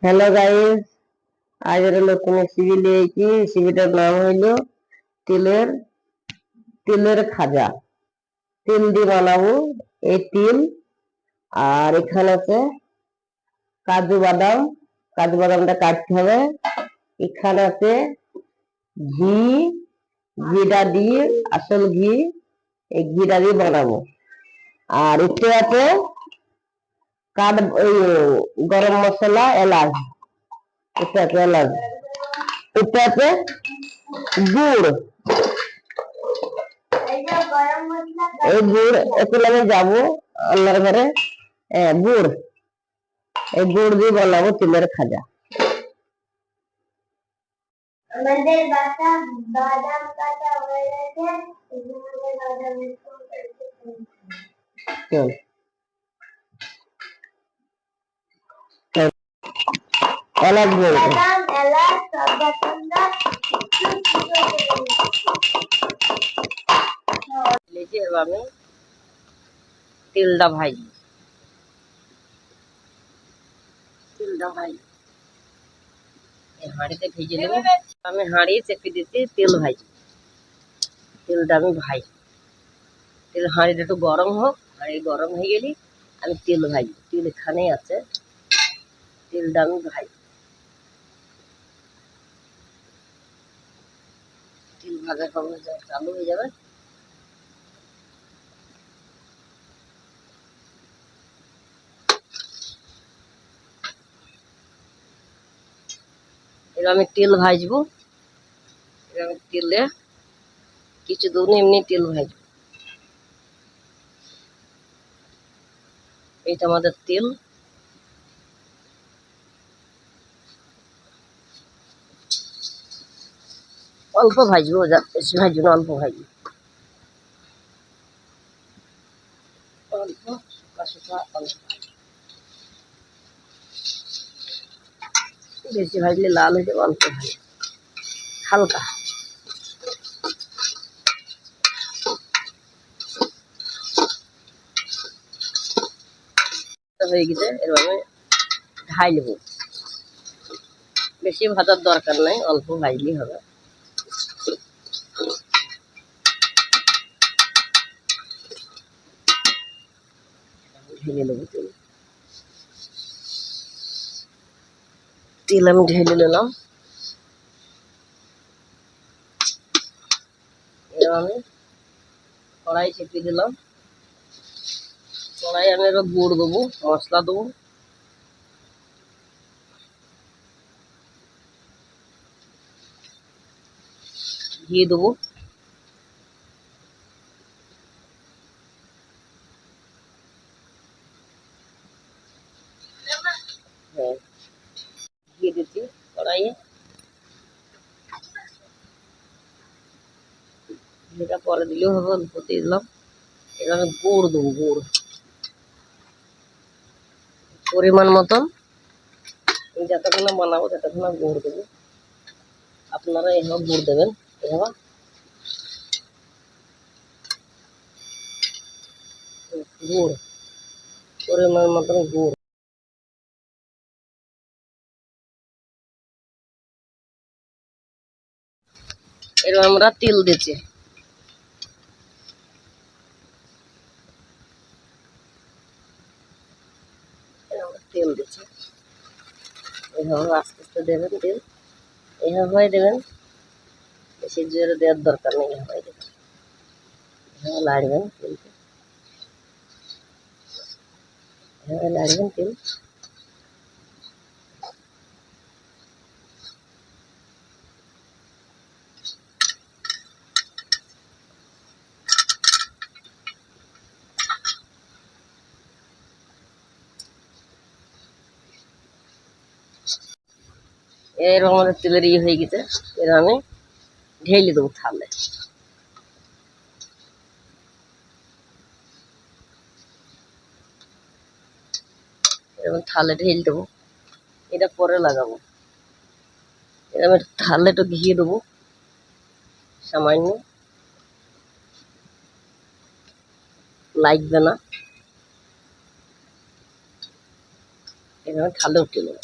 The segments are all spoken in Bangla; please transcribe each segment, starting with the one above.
হ্যালো গাইস, আজ একটা নতুন রেসিপি নিয়েছি। রেসিপিটার নাম হইলো তিলের তিলের খাজা। তিল দিয়ে বানাবো। এই তিল আর এখানে আছে কাজু বাদাম। কাজু বাদামটা কাটতে হবে। এখানে আছে ঘি। ঘিটা দিয়ে, আসল ঘি, এই ঘিটা দিয়ে বানাবো। আর একটু আছে ওই গরম মশলা, এলাচ। এটা আছে এলাচ। এটা আছে গুড়। এই গুড় এখন আমি যাবো আল্লাহর ঘরে। গুড়, এই গুড় দিয়ে বানাবো তিলের খাজা। আমাদের বাদাম কাটা হয়ে গেছে। চল এলাচ বলবো। আমি তিলটা ভাজি। হাঁড়িতে ভেজে নেব। আমি হাঁড়ি চেপে দিচ্ছি, তেল ভাজি। তেলটা আমি ভাজি। তেল হাঁড়িটা একটু গরম হোক, হাঁড়ি গরম হয়ে গেলি আমি তেল ভাজি। তেল এখানেই আছে, তেলটা আমি ভাজি। তেল ভাজা কমে চালু হয়ে যাবে। এবার আমি তেল ভাজবো। এবার আমি তেলে কিছু দূর এমনি তেল ভাজবো। এইটা আমাদের তেল। অল্প ভাজবো, বেশি ভাজবো না, অল্প ভাজবো। অল্প শুকা শুকা অল্প। বেশি ভাজলে লাল হয়ে যাবে, অল্প ভাজবো হালকা। হয়ে গেছে, এবার আমি ঢাইলবো। বেশি ভাজার দরকার নাই, অল্প ভাজলেই হবে। ঢেলে নেবো তেল। তেল আমি ঢেলে নিলাম। এবার আমি কড়াই চেপে দিলাম। কড়াই আমি এবার গুড় দেবো, মশলা দেবো। ঘি দেবো। হ্যাঁ, ঘি দিচ্ছি কড়াইয়ে। ঘিটা পরে দিলেও হবে, অল্প দিয়ে দিলাম। এবার আমি গুড় দেবো। গুড় পরিমাণ মতন। যতক্ষণ বানাবো ততক্ষণ গুড় দেবো। আপনারা এভাবে গুড় দেবেন। এভাবে গুড়, পরিমাণ মতন গুড়। এবার আমরা তেল দিচ্ছি। তেল দিচ্ছি। এভাবে আস্তে আস্তে দেবেন তেল। এভাবে দেবেন, বেশি জোরে দেওয়ার দরকার নেই। এভাবে দেবেন, এভাবে লাড়বেন তেলকে। এভাবে লাড়বেন তেল। এরকম আমাদের তেলের ইয়ে হয়ে গেছে। এর আমি ঢেলে দেবো থালে। এরকম থালে ঢেলে দেবো। এটা পরে লাগাবো। এরকম একটু থালে একটু ঘি দেবো সামান্য, লাগবে না। এভাবে থালে উঠে নেবো।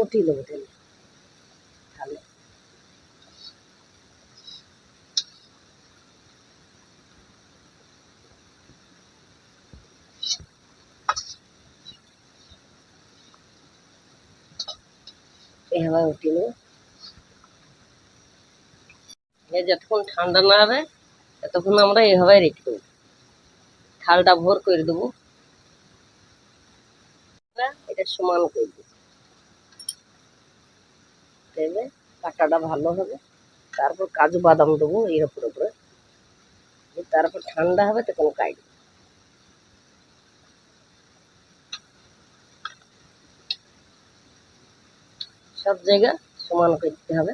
উঠিয়ে দেবো তেলে তাহলে এভাবে উঠিয়ে নেবো। যতক্ষণ ঠান্ডা না হবে ততক্ষণ আমরা এভাবে রেখে দেবো। থালটা ভোর করে দেবো, এটা সমান করে দেবো, তাহলে কাটাটা ভালো হবে। তারপর কাজু বাদাম দেবো এর উপরে, তারপর ঠান্ডা হবে তখন কাটবো। সব জায়গা সমান করতে হবে।